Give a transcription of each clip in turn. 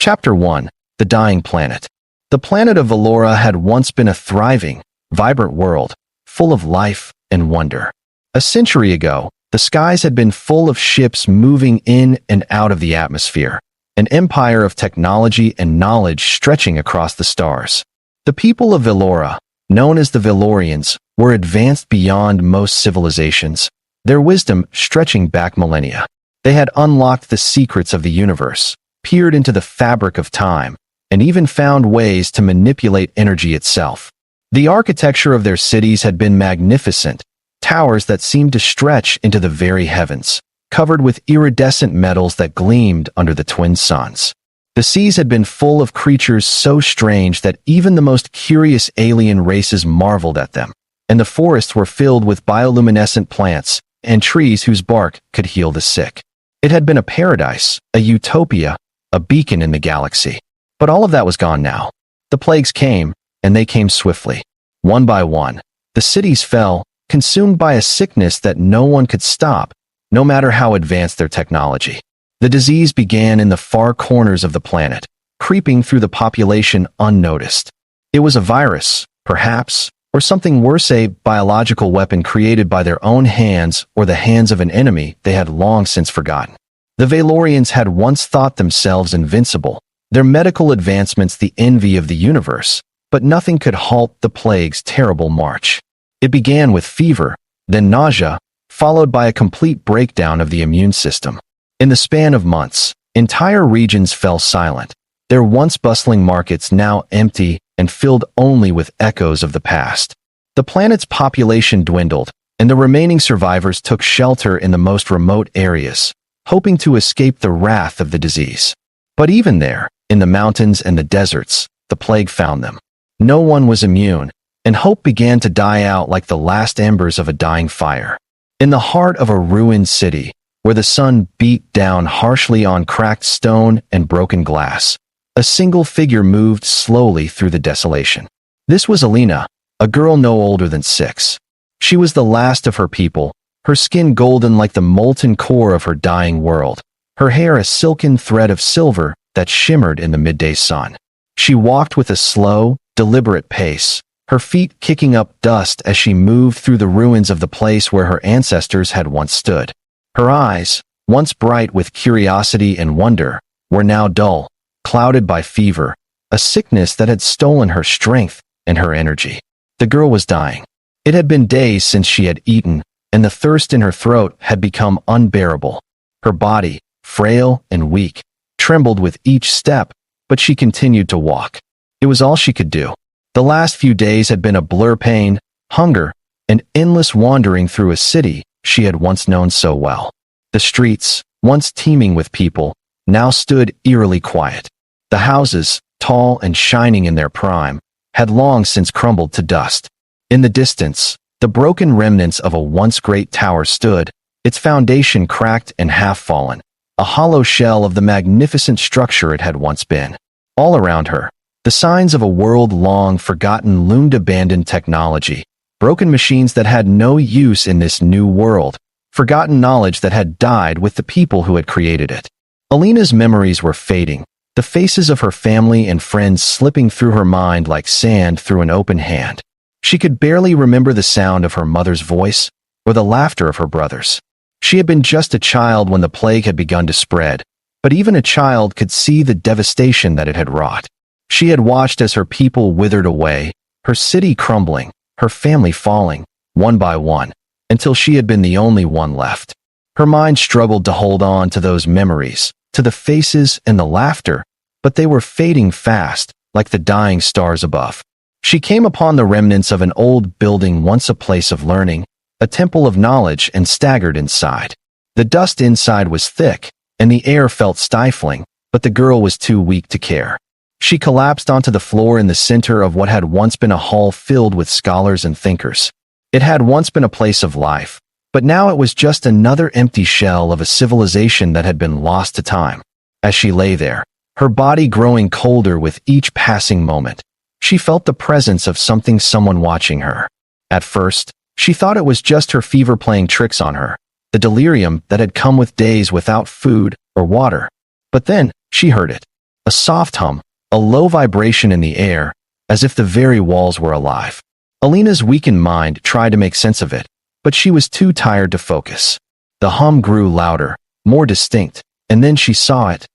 Chapter 1. The Dying Planet. The planet of Velora had once been a thriving, vibrant world, full of life and wonder. A century ago, the skies had been full of ships moving in and out of the atmosphere, an empire of technology and knowledge stretching across the stars. The people of Velora, known as the Velorians, were advanced beyond most civilizations, their wisdom stretching back millennia. They had unlocked the secrets of the universe, peered into the fabric of time, and even found ways to manipulate energy itself. The architecture of their cities had been magnificent, towers that seemed to stretch into the very heavens, covered with iridescent metals that gleamed under the twin suns. The seas had been full of creatures so strange that even the most curious alien races marveled at them, and the forests were filled with bioluminescent plants and trees whose bark could heal the sick. It had been a paradise, a utopia, a beacon in the galaxy. But all of that was gone now. The plagues came, and they came swiftly. One by one, the cities fell, consumed by a sickness that no one could stop, no matter how advanced their technology. The disease began in the far corners of the planet, creeping through the population unnoticed. It was a virus, perhaps, or something worse, a biological weapon created by their own hands or the hands of an enemy they had long since forgotten. The Velorians had once thought themselves invincible, their medical advancements the envy of the universe, but nothing could halt the plague's terrible march. It began with fever, then nausea, followed by a complete breakdown of the immune system. In the span of months, entire regions fell silent, their once bustling markets now empty and filled only with echoes of the past. The planet's population dwindled, and the remaining survivors took shelter in the most remote areas, hoping to escape the wrath of the disease. But even there, in the mountains and the deserts, the plague found them. No one was immune, and hope began to die out like the last embers of a dying fire. In the heart of a ruined city, where the sun beat down harshly on cracked stone and broken glass, a single figure moved slowly through the desolation. This was Alina, a girl no older than 6. She was the last of her people, her skin golden like the molten core of her dying world, her hair a silken thread of silver that shimmered in the midday sun. She walked with a slow, deliberate pace, her feet kicking up dust as she moved through the ruins of the place where her ancestors had once stood. Her eyes, once bright with curiosity and wonder, were now dull, clouded by fever, a sickness that had stolen her strength and her energy. The girl was dying. It had been days since she had eaten, and the thirst in her throat had become unbearable. Her body, frail and weak, trembled with each step, but she continued to walk. It was all she could do. The last few days had been a blur: pain, hunger, and endless wandering through a city she had once known so well. The streets, once teeming with people, now stood eerily quiet. The houses, tall and shining in their prime, had long since crumbled to dust. In the distance, the broken remnants of a once great tower stood, its foundation cracked and half fallen, a hollow shell of the magnificent structure it had once been. All around her, the signs of a world long forgotten loomed: abandoned technology, broken machines that had no use in this new world, forgotten knowledge that had died with the people who had created it. Alina's memories were fading, the faces of her family and friends slipping through her mind like sand through an open hand. She could barely remember the sound of her mother's voice or the laughter of her brothers. She had been just a child when the plague had begun to spread, but even a child could see the devastation that it had wrought. She had watched as her people withered away, her city crumbling, her family falling, one by one, until she had been the only one left. Her mind struggled to hold on to those memories, to the faces and the laughter, but they were fading fast, like the dying stars above. She came upon the remnants of an old building once a place of learning, a temple of knowledge, and staggered inside. The dust inside was thick, and the air felt stifling, but the girl was too weak to care. She collapsed onto the floor in the center of what had once been a hall filled with scholars and thinkers. It had once been a place of life, but now it was just another empty shell of a civilization that had been lost to time. As she lay there, her body growing colder with each passing moment, she felt the presence of someone watching her. At first, she thought it was just her fever playing tricks on her, the delirium that had come with days without food or water. But then, she heard it. A soft hum, a low vibration in the air, as if the very walls were alive. Alina's weakened mind tried to make sense of it, but she was too tired to focus. The hum grew louder, more distinct, and then she saw it.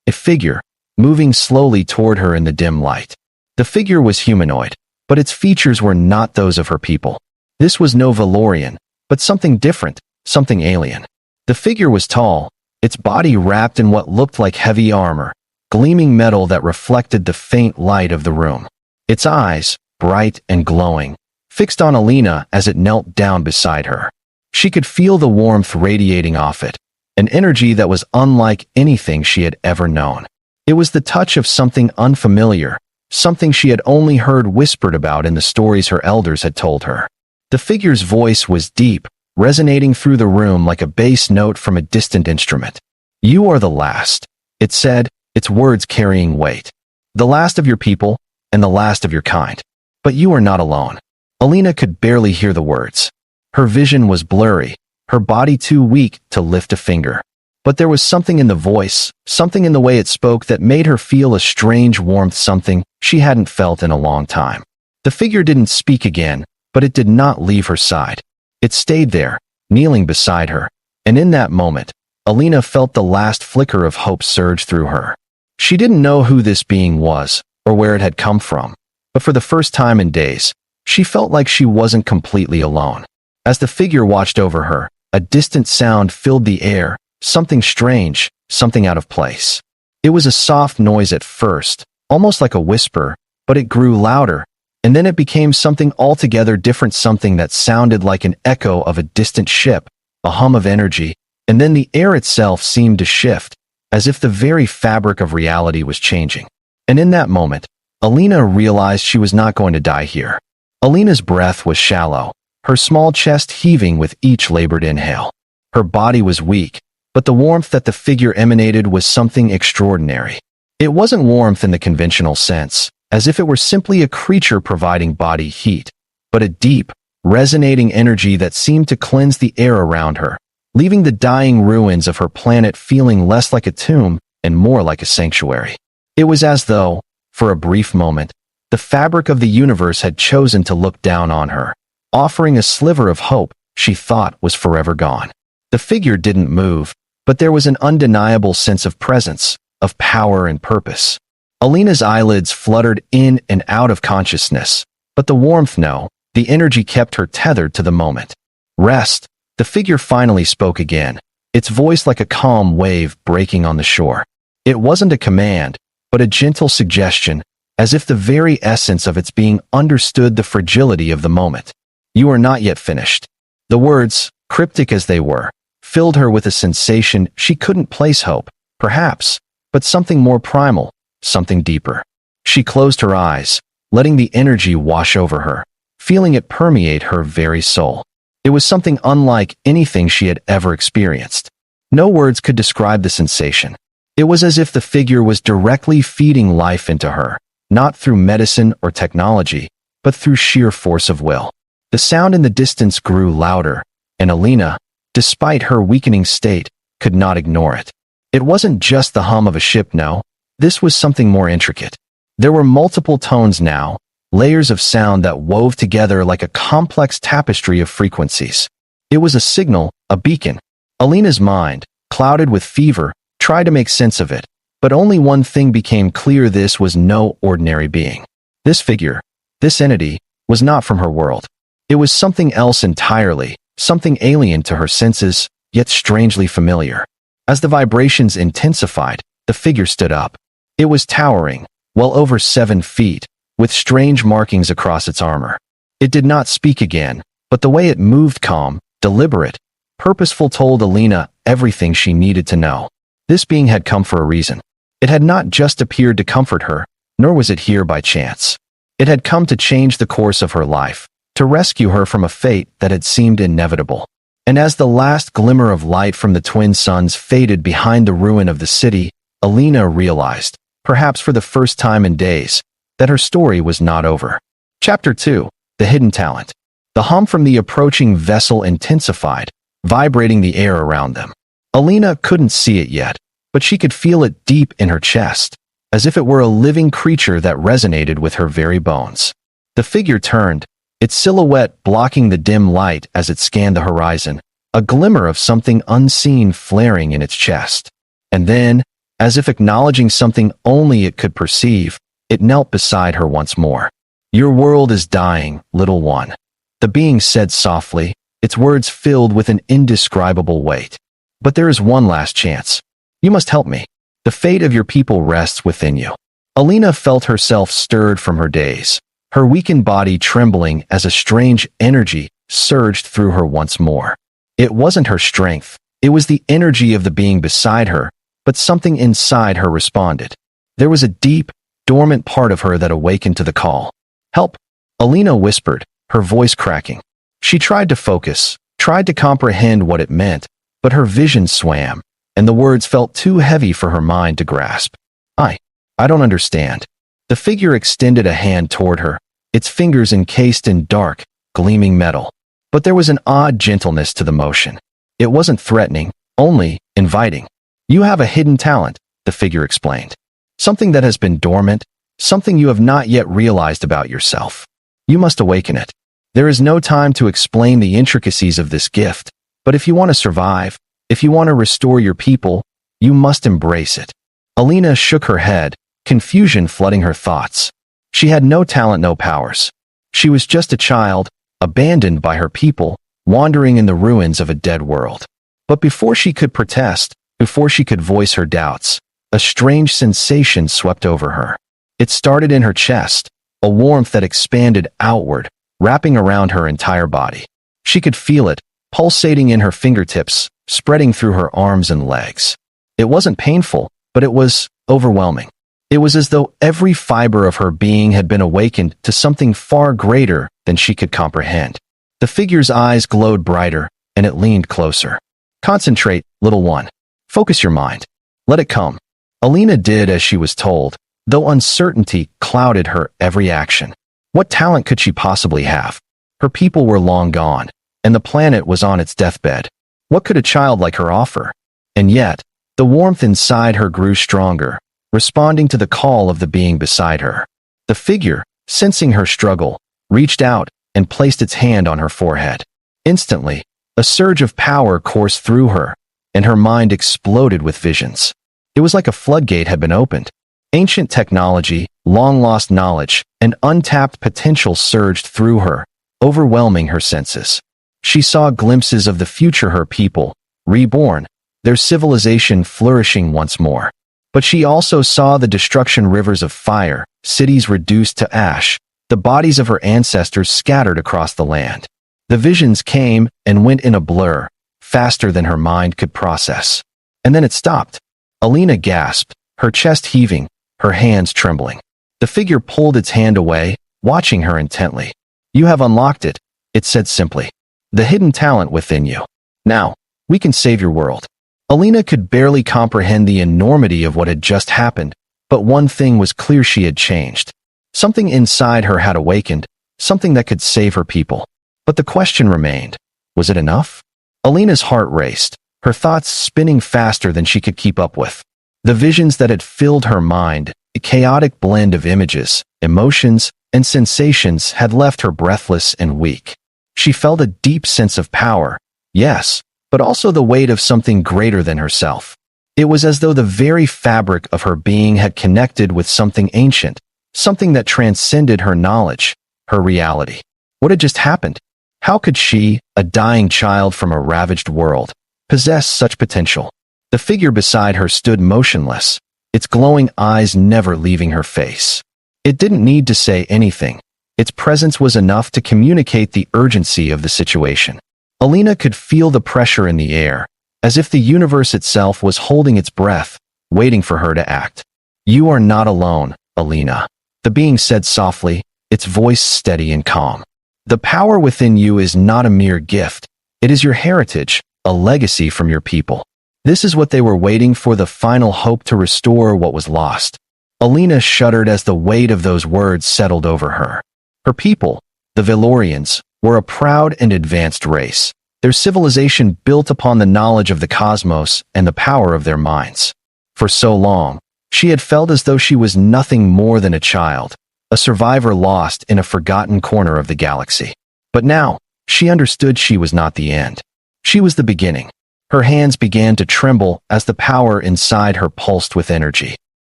A figure, moving slowly toward her in the dim light. The figure was humanoid, but its features were not those of her people. This was no Valorian, but something different, something alien. The figure was tall, its body wrapped in what looked like heavy armor, gleaming metal that reflected the faint light of the room. Its eyes, bright and glowing, fixed on Alina as it knelt down beside her. She could feel the warmth radiating off it, an energy that was unlike anything she had ever known. It was the touch of something unfamiliar, something she had only heard whispered about in the stories her elders had told her. The figure's voice was deep, resonating through the room like a bass note from a distant instrument. "You are the last," it said, its words carrying weight. "The last of your people, and the last of your kind. But you are not alone." Alina could barely hear the words. Her vision was blurry, her body too weak to lift a finger. But there was something in the voice, something in the way it spoke that made her feel a strange warmth, something she hadn't felt in a long time. The figure didn't speak again, but it did not leave her side. It stayed there, kneeling beside her, and in that moment, Alina felt the last flicker of hope surge through her. She didn't know who this being was, or where it had come from, but for the first time in days, she felt like she wasn't completely alone. As the figure watched over her, a distant sound filled the air, something strange, something out of place. It was a soft noise at first, almost like a whisper, but it grew louder, and then it became something altogether different, something that sounded like an echo of a distant ship, a hum of energy, and then the air itself seemed to shift, as if the very fabric of reality was changing. And in that moment, Alina realized she was not going to die here. Alina's breath was shallow, her small chest heaving with each labored inhale. Her body was weak, but the warmth that the figure emanated was something extraordinary. It wasn't warmth in the conventional sense, as if it were simply a creature providing body heat, but a deep, resonating energy that seemed to cleanse the air around her, leaving the dying ruins of her planet feeling less like a tomb and more like a sanctuary. It was as though, for a brief moment, the fabric of the universe had chosen to look down on her, offering a sliver of hope she thought was forever gone. The figure didn't move, but there was an undeniable sense of presence, of power and purpose. Alina's eyelids fluttered in and out of consciousness, but the warmth, no, the energy kept her tethered to the moment. "Rest," the figure finally spoke again, its voice like a calm wave breaking on the shore. It wasn't a command, but a gentle suggestion, as if the very essence of its being understood the fragility of the moment. "You are not yet finished." The words, cryptic as they were, filled her with a sensation she couldn't place. Hope, perhaps, but something more primal, something deeper. She closed her eyes, letting the energy wash over her, feeling it permeate her very soul. It was something unlike anything she had ever experienced. No words could describe the sensation. It was as if the figure was directly feeding life into her, not through medicine or technology, but through sheer force of will. The sound in the distance grew louder, and Alina, despite her weakening state, could not ignore it. It wasn't just the hum of a ship, no. This was something more intricate. There were multiple tones now, layers of sound that wove together like a complex tapestry of frequencies. It was a signal, a beacon. Alina's mind, clouded with fever, tried to make sense of it, but only one thing became clear: this was no ordinary being. This figure, this entity, was not from her world. It was something else entirely, something alien to her senses, yet strangely familiar. As the vibrations intensified, the figure stood up. It was towering, well over 7 feet, with strange markings across its armor. It did not speak again, but the way it moved, calm, deliberate, purposeful, told Alina everything she needed to know. This being had come for a reason. It had not just appeared to comfort her, nor was it here by chance. It had come to change the course of her life, to rescue her from a fate that had seemed inevitable. And as the last glimmer of light from the twin suns faded behind the ruin of the city, Alina realized, perhaps for the first time in days, that her story was not over. Chapter 2. The Hidden Talent. The hum from the approaching vessel intensified, vibrating the air around them. Alina couldn't see it yet, but she could feel it deep in her chest. as if it were a living creature that resonated with her very bones. The figure turned, its silhouette blocking the dim light as it scanned the horizon, a glimmer of something unseen flaring in its chest. And then, as if acknowledging something only it could perceive, it knelt beside her once more. "Your world is dying, little one," the being said softly, its words filled with an indescribable weight. "But there is one last chance. You must help me. The fate of your people rests within you." Alina felt herself stirred from her daze, her weakened body trembling as a strange energy surged through her once more. It wasn't her strength, it was the energy of the being beside her, but something inside her responded. There was a deep, dormant part of her that awakened to the call. "Help," Alina whispered, her voice cracking. She tried to focus, tried to comprehend what it meant, but her vision swam, and the words felt too heavy for her mind to grasp. I don't understand." The figure extended a hand toward her, its fingers encased in dark, gleaming metal. But there was an odd gentleness to the motion. It wasn't threatening, only inviting. "You have a hidden talent," the figure explained. "Something that has been dormant, something you have not yet realized about yourself. You must awaken it. There is no time to explain the intricacies of this gift, but if you want to survive, if you want to restore your people, you must embrace it." Alina shook her head, confusion flooding her thoughts. She had no talent, no powers. She was just a child, abandoned by her people, wandering in the ruins of a dead world. But before she could protest, before she could voice her doubts, a strange sensation swept over her. It started in her chest, a warmth that expanded outward, wrapping around her entire body. She could feel it, pulsating in her fingertips, spreading through her arms and legs. It wasn't painful, but it was overwhelming. It was as though every fiber of her being had been awakened to something far greater than she could comprehend. The figure's eyes glowed brighter, and it leaned closer. "Concentrate, little one. Focus your mind. Let it come." Alina did as she was told, though uncertainty clouded her every action. What talent could she possibly have? Her people were long gone, and the planet was on its deathbed. What could a child like her offer? And yet, the warmth inside her grew stronger, responding to the call of the being beside her. The figure, sensing her struggle, reached out and placed its hand on her forehead. Instantly, a surge of power coursed through her, and her mind exploded with visions. It was like a floodgate had been opened. Ancient technology, long-lost knowledge, and untapped potential surged through her, overwhelming her senses. She saw glimpses of the future her people, reborn, their civilization flourishing once more. But she also saw the destruction, rivers of fire, cities reduced to ash, the bodies of her ancestors scattered across the land. The visions came and went in a blur, faster than her mind could process. And then it stopped. Alina gasped, her chest heaving, her hands trembling. The figure pulled its hand away, watching her intently. "You have unlocked it," it said simply. "The hidden talent within you. Now, we can save your world." Alina could barely comprehend the enormity of what had just happened, but one thing was clear: she had changed. Something inside her had awakened, something that could save her people. But the question remained, was it enough? Alina's heart raced, her thoughts spinning faster than she could keep up with. The visions that had filled her mind, a chaotic blend of images, emotions, and sensations, had left her breathless and weak. She felt a deep sense of power, yes, but also the weight of something greater than herself. It was as though the very fabric of her being had connected with something ancient, something that transcended her knowledge, her reality. What had just happened? How could she, a dying child from a ravaged world, possess such potential? The figure beside her stood motionless, its glowing eyes never leaving her face. It didn't need to say anything. Its presence was enough to communicate the urgency of the situation. Alina could feel the pressure in the air, as if the universe itself was holding its breath, waiting for her to act. "You are not alone, Alina," the being said softly, its voice steady and calm. "The power within you is not a mere gift. It is your heritage, a legacy from your people. This is what they were waiting for, the final hope to restore what was lost." Alina shuddered as the weight of those words settled over her. Her people, the Valorians, were a proud and advanced race, their civilization built upon the knowledge of the cosmos and the power of their minds. For so long, She had felt as though she was nothing more than a child, a survivor lost in a forgotten corner of the galaxy. But now, she understood she was not the end. She was the beginning. Her hands began to tremble as the power inside her pulsed with energy.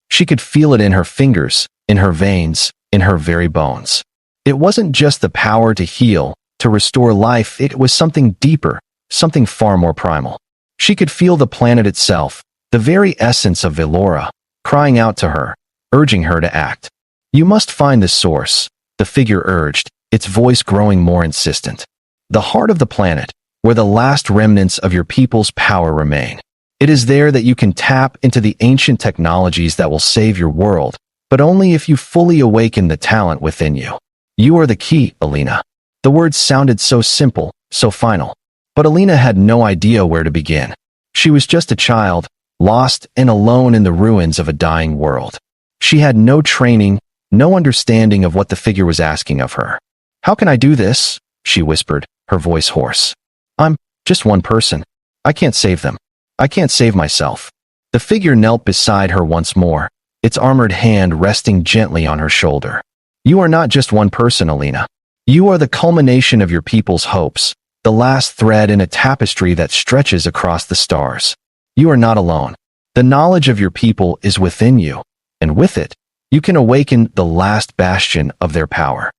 She could feel it in her fingers, in her veins, in her very bones. It wasn't just the power to heal, to restore life, it was something deeper, something far more primal. She could feel the planet itself, the very essence of Velora, crying out to her, urging her to act. You must find the source, the figure urged, its voice growing more insistent. The heart of the planet, where the last remnants of your people's power remain. It is there that you can tap into the ancient technologies that will save your world, but only if you fully awaken the talent within you. You are the key, Alina. The words sounded so simple, so final. But Alina had no idea where to begin. She was just a child, lost and alone in the ruins of a dying world. She had no training, no understanding of what the figure was asking of her. How can I do this? She whispered, her voice hoarse. I'm just one person. I can't save them. I can't save myself. The figure knelt beside her once more, its armored hand resting gently on her shoulder. You are not just one person, Alina. You are the culmination of your people's hopes, the last thread in a tapestry that stretches across the stars. You are not alone. The knowledge of your people is within you, and with it, you can awaken the last bastion of their power.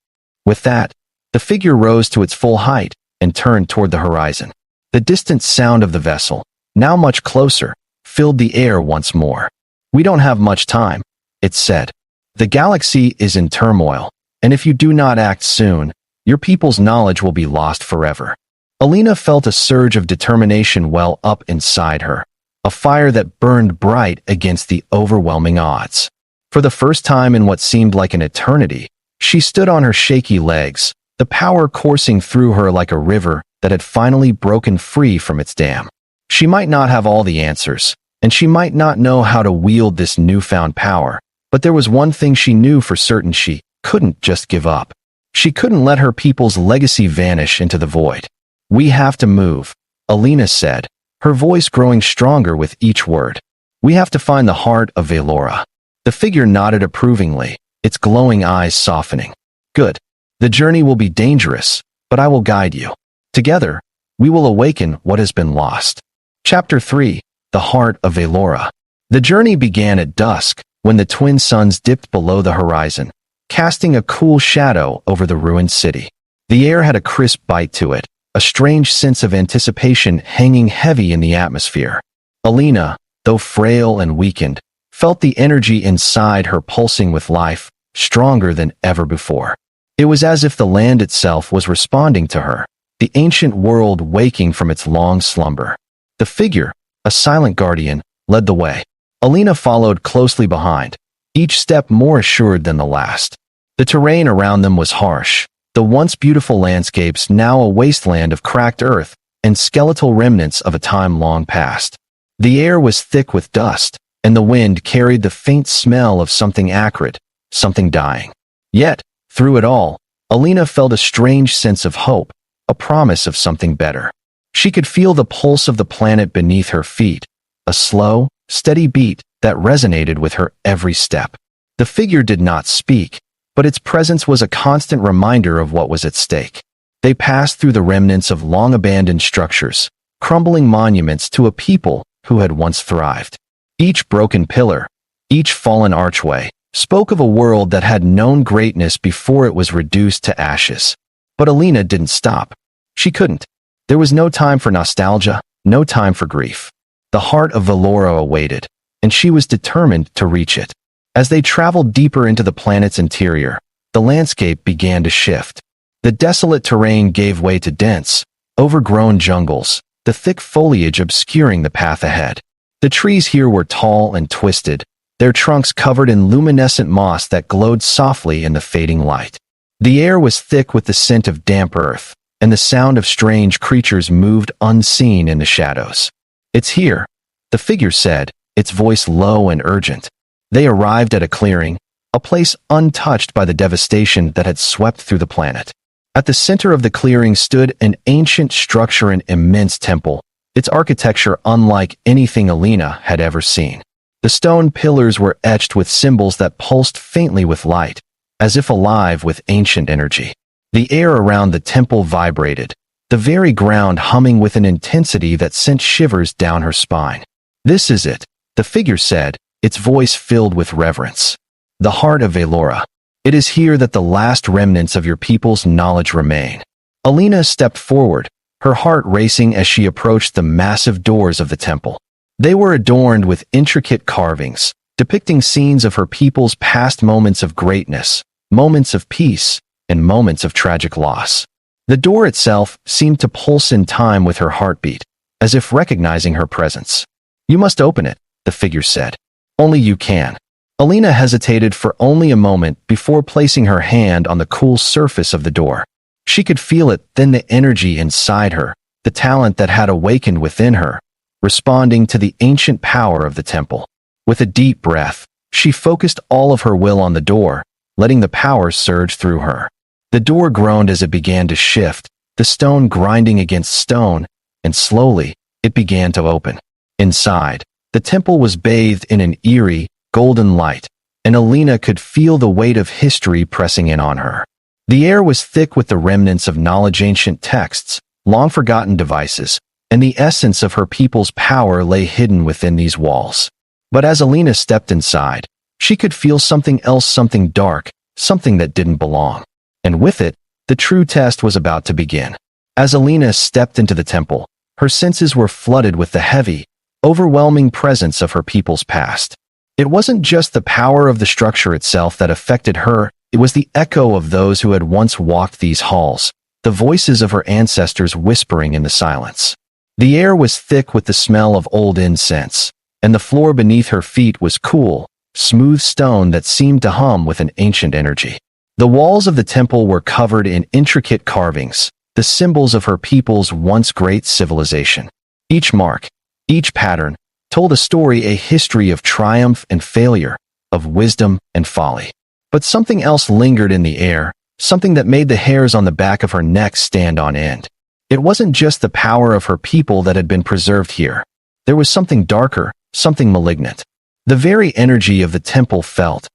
With that, the figure rose to its full height and turned toward the horizon. The distant sound of the vessel, now much closer, filled the air once more. We don't have much time, it said. The galaxy is in turmoil, and if you do not act soon, your people's knowledge will be lost forever. Alina felt a surge of determination well up inside her, a fire that burned bright against the overwhelming odds. For the first time in what seemed like an eternity, she stood on her shaky legs, the power coursing through her like a river that had finally broken free from its dam. She might not have all the answers, and she might not know how to wield this newfound power, but there was one thing she knew for certain: she couldn't just give up. She couldn't let her people's legacy vanish into the void. We have to move, Alina said, her voice growing stronger with each word. We have to find the heart of Velora. The figure nodded approvingly, its glowing eyes softening. Good. The journey will be dangerous, but I will guide you. Together, we will awaken what has been lost. Chapter 3. The Heart of Velora. The journey began at dusk, when the twin suns dipped below the horizon, casting a cool shadow over the ruined city. The air had a crisp bite to it, a strange sense of anticipation hanging heavy in the atmosphere. Alina, though frail and weakened, felt the energy inside her pulsing with life, stronger than ever before. It was as if the land itself was responding to her, the ancient world waking from its long slumber. The figure, a silent guardian, led the way. Alina followed closely behind, each step more assured than the last. The terrain around them was harsh, the once beautiful landscapes now a wasteland of cracked earth and skeletal remnants of a time long past. The air was thick with dust, and the wind carried the faint smell of something acrid, something dying. Yet, through it all, Alina felt a strange sense of hope, a promise of something better. She could feel the pulse of the planet beneath her feet, a slow, steady beat that resonated with her every step. The figure did not speak, but its presence was a constant reminder of what was at stake. They passed through the remnants of long-abandoned structures, crumbling monuments to a people who had once thrived. Each broken pillar, each fallen archway, spoke of a world that had known greatness before it was reduced to ashes. But Alina didn't stop. She couldn't. There was no time for nostalgia, no time for grief. The heart of Velora awaited, and she was determined to reach it. As they traveled deeper into the planet's interior, the landscape began to shift. The desolate terrain gave way to dense, overgrown jungles, the thick foliage obscuring the path ahead. The trees here were tall and twisted, their trunks covered in luminescent moss that glowed softly in the fading light. The air was thick with the scent of damp earth, and the sound of strange creatures moved unseen in the shadows. It's here, the figure said, its voice low and urgent. They arrived at a clearing, a place untouched by the devastation that had swept through the planet. At the center of the clearing stood an ancient structure, an immense temple, its architecture unlike anything Alina had ever seen. The stone pillars were etched with symbols that pulsed faintly with light, as if alive with ancient energy. The air around the temple vibrated, the very ground humming with an intensity that sent shivers down her spine. "This is it," the figure said, its voice filled with reverence. "The heart of Valora. It is here that the last remnants of your people's knowledge remain." Alina stepped forward, her heart racing as she approached the massive doors of the temple. They were adorned with intricate carvings, depicting scenes of her people's past moments of greatness, moments of peace, and moments of tragic loss. The door itself seemed to pulse in time with her heartbeat, as if recognizing her presence. "You must open it," the figure said. "Only you can." Alina hesitated for only a moment before placing her hand on the cool surface of the door. She could feel it, then the energy inside her, the talent that had awakened within her, responding to the ancient power of the temple. With a deep breath, she focused all of her will on the door, letting the power surge through her. The door groaned as it began to shift, the stone grinding against stone, and slowly, it began to open. Inside, the temple was bathed in an eerie, golden light, and Alina could feel the weight of history pressing in on her. The air was thick with the remnants of knowledge, ancient texts, long-forgotten devices, and the essence of her people's power lay hidden within these walls. But as Alina stepped inside, she could feel something else, something dark, something that didn't belong. And with it, the true test was about to begin. As Alina stepped into the temple, her senses were flooded with the heavy, overwhelming presence of her people's past. It wasn't just the power of the structure itself that affected her, it was the echo of those who had once walked these halls, the voices of her ancestors whispering in the silence. The air was thick with the smell of old incense, and the floor beneath her feet was cool, smooth stone that seemed to hum with an ancient energy. The walls of the temple were covered in intricate carvings, the symbols of her people's once great civilization. Each mark, each pattern, told a story, a history of triumph and failure, of wisdom and folly. But something else lingered in the air, something that made the hairs on the back of her neck stand on end. It wasn't just the power of her people that had been preserved here. There was something darker, something malignant. The very energy of the temple felt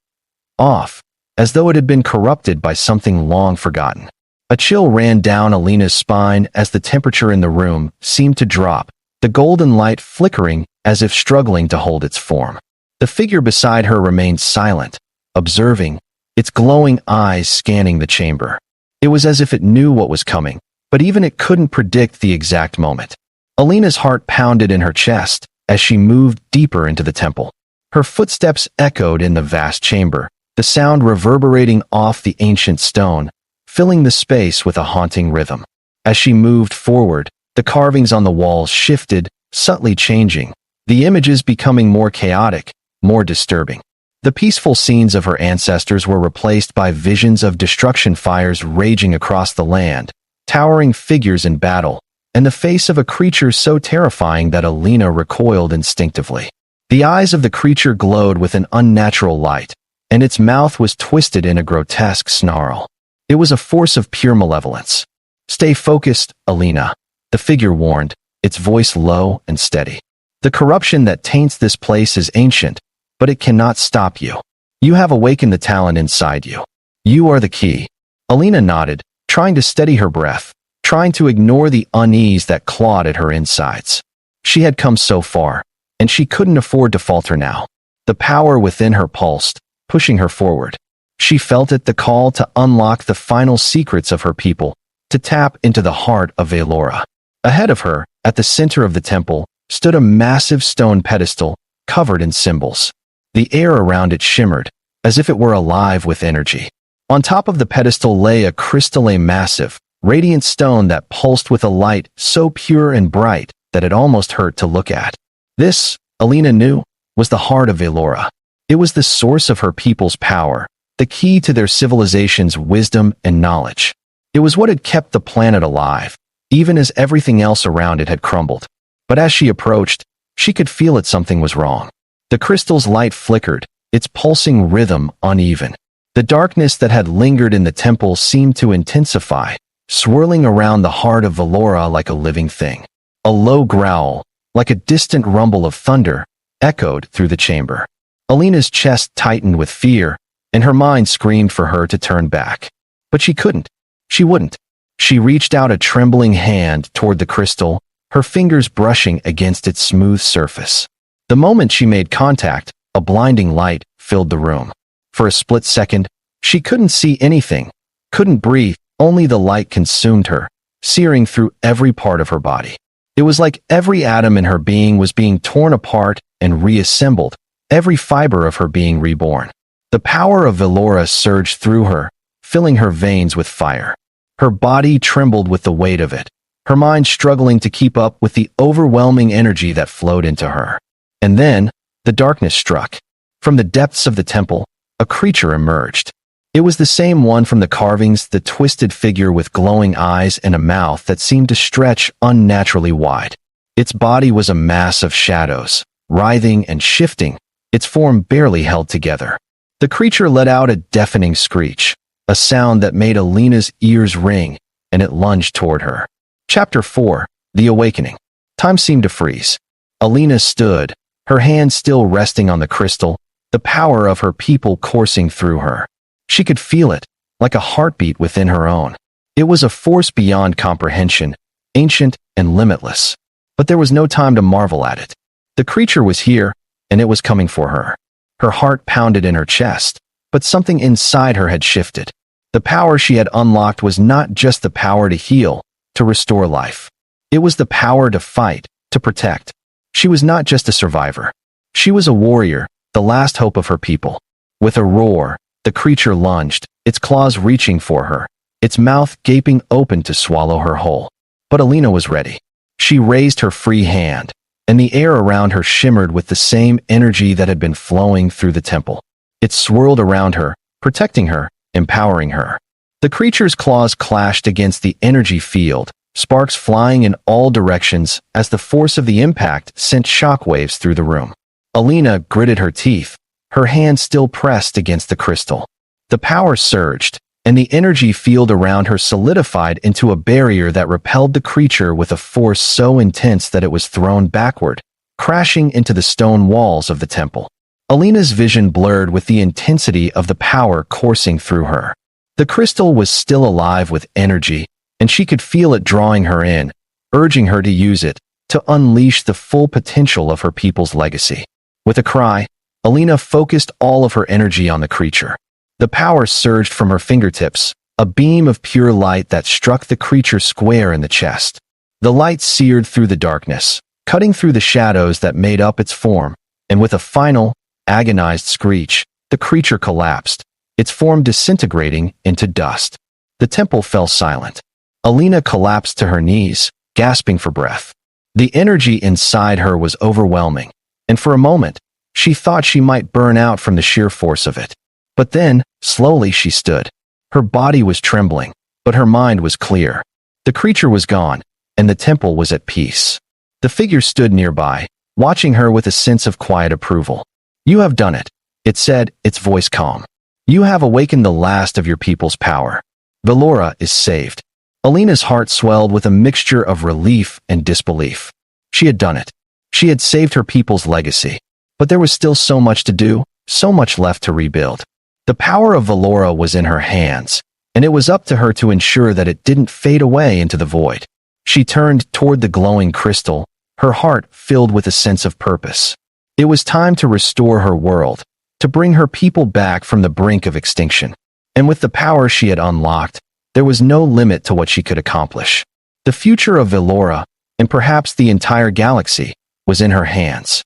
off, as though it had been corrupted by something long forgotten. A chill ran down Alina's spine as the temperature in the room seemed to drop, the golden light flickering as if struggling to hold its form. The figure beside her remained silent, observing, its glowing eyes scanning the chamber. It was as if it knew what was coming, but even it couldn't predict the exact moment. Alina's heart pounded in her chest as she moved deeper into the temple. Her footsteps echoed in the vast chamber, the sound reverberating off the ancient stone, filling the space with a haunting rhythm. As she moved forward, the carvings on the walls shifted, subtly changing, the images becoming more chaotic, more disturbing. The peaceful scenes of her ancestors were replaced by visions of destruction, fires raging across the land, towering figures in battle, and the face of a creature so terrifying that Alina recoiled instinctively. The eyes of the creature glowed with an unnatural light, and its mouth was twisted in a grotesque snarl. It was a force of pure malevolence. "Stay focused, Alina," the figure warned, its voice low and steady. "The corruption that taints this place is ancient, but it cannot stop you. You have awakened the talent inside you. You are the key." Alina nodded, trying to steady her breath, trying to ignore the unease that clawed at her insides. She had come so far, and she couldn't afford to falter now. The power within her pulsed, pushing her forward. She felt it, the call to unlock the final secrets of her people, to tap into the heart of Valora. Ahead of her, at the center of the temple, stood a massive stone pedestal, covered in symbols. The air around it shimmered, as if it were alive with energy. On top of the pedestal lay a massive, radiant stone that pulsed with a light so pure and bright that it almost hurt to look at. This, Alina knew, was the heart of Valora. It was the source of her people's power, the key to their civilization's wisdom and knowledge. It was what had kept the planet alive, even as everything else around it had crumbled. But as she approached, she could feel that something was wrong. The crystal's light flickered, its pulsing rhythm uneven. The darkness that had lingered in the temple seemed to intensify, swirling around the heart of Valora like a living thing. A low growl, like a distant rumble of thunder, echoed through the chamber. Alina's chest tightened with fear, and her mind screamed for her to turn back. But she couldn't. She wouldn't. She reached out a trembling hand toward the crystal, her fingers brushing against its smooth surface. The moment she made contact, a blinding light filled the room. For a split second, she couldn't see anything, couldn't breathe, only the light consumed her, searing through every part of her body. It was like every atom in her being was being torn apart and reassembled, every fiber of her being reborn. The power of Velora surged through her, filling her veins with fire. Her body trembled with the weight of it, her mind struggling to keep up with the overwhelming energy that flowed into her. And then, the darkness struck. From the depths of the temple, a creature emerged. It was the same one from the carvings, the twisted figure with glowing eyes and a mouth that seemed to stretch unnaturally wide. Its body was a mass of shadows, writhing and shifting, its form barely held together. The creature let out a deafening screech, a sound that made Alina's ears ring, and it lunged toward her. Chapter 4: The Awakening. Time seemed to freeze. Alina stood, her hand still resting on the crystal, the power of her people coursing through her. She could feel it, like a heartbeat within her own. It was a force beyond comprehension, ancient and limitless. But there was no time to marvel at it. The creature was here, and it was coming for her. Her heart pounded in her chest, but something inside her had shifted. The power she had unlocked was not just the power to heal, to restore life. It was the power to fight, to protect. She was not just a survivor. She was a warrior, the last hope of her people. With a roar, the creature lunged, its claws reaching for her, its mouth gaping open to swallow her whole. But Alina was ready. She raised her free hand, and the air around her shimmered with the same energy that had been flowing through the temple. It swirled around her, protecting her, empowering her. The creature's claws clashed against the energy field, sparks flying in all directions as the force of the impact sent shockwaves through the room. Alina gritted her teeth, her hand still pressed against the crystal. The power surged, and the energy field around her solidified into a barrier that repelled the creature with a force so intense that it was thrown backward, crashing into the stone walls of the temple. Alina's vision blurred with the intensity of the power coursing through her. The crystal was still alive with energy, and she could feel it drawing her in, urging her to use it, to unleash the full potential of her people's legacy. With a cry, Alina focused all of her energy on the creature. The power surged from her fingertips, a beam of pure light that struck the creature square in the chest. The light seared through the darkness, cutting through the shadows that made up its form, and with a final, agonized screech, the creature collapsed, its form disintegrating into dust. The temple fell silent. Alina collapsed to her knees, gasping for breath. The energy inside her was overwhelming, and for a moment, she thought she might burn out from the sheer force of it. But then, slowly she stood. Her body was trembling, but her mind was clear. The creature was gone, and the temple was at peace. The figure stood nearby, watching her with a sense of quiet approval. "You have done it," it said, its voice calm. "You have awakened the last of your people's power. Velora is saved." Alina's heart swelled with a mixture of relief and disbelief. She had done it. She had saved her people's legacy. But there was still so much to do, so much left to rebuild. The power of Velora was in her hands, and it was up to her to ensure that it didn't fade away into the void. She turned toward the glowing crystal, her heart filled with a sense of purpose. It was time to restore her world, to bring her people back from the brink of extinction. And with the power she had unlocked, there was no limit to what she could accomplish. The future of Velora, and perhaps the entire galaxy, was in her hands.